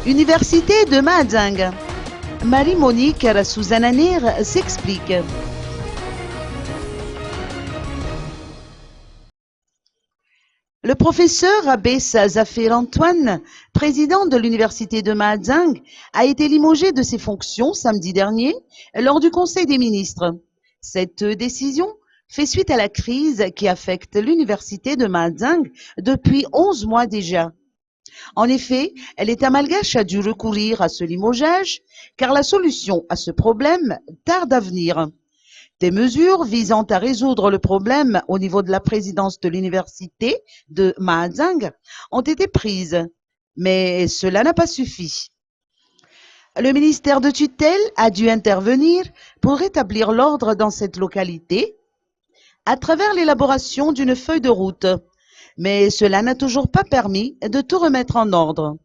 Université de Mahajanga. Marie-Monique Rassouzananir s'explique. Le professeur Abbès Zafir Antoine, président de l'Université de Mahajanga, a été limogé de ses fonctions samedi dernier lors du Conseil des ministres. Cette décision fait suite à la crise qui affecte l'Université de Mahajanga depuis 11 mois déjà. En effet, l'État malgache a dû recourir à ce limogeage car la solution à ce problème tarde à venir. Des mesures visant à résoudre le problème au niveau de la présidence de l'université de Mahajanga ont été prises, mais cela n'a pas suffi. Le ministère de tutelle a dû intervenir pour rétablir l'ordre dans cette localité à travers l'élaboration d'une feuille de route, mais cela n'a toujours pas permis de tout remettre en ordre.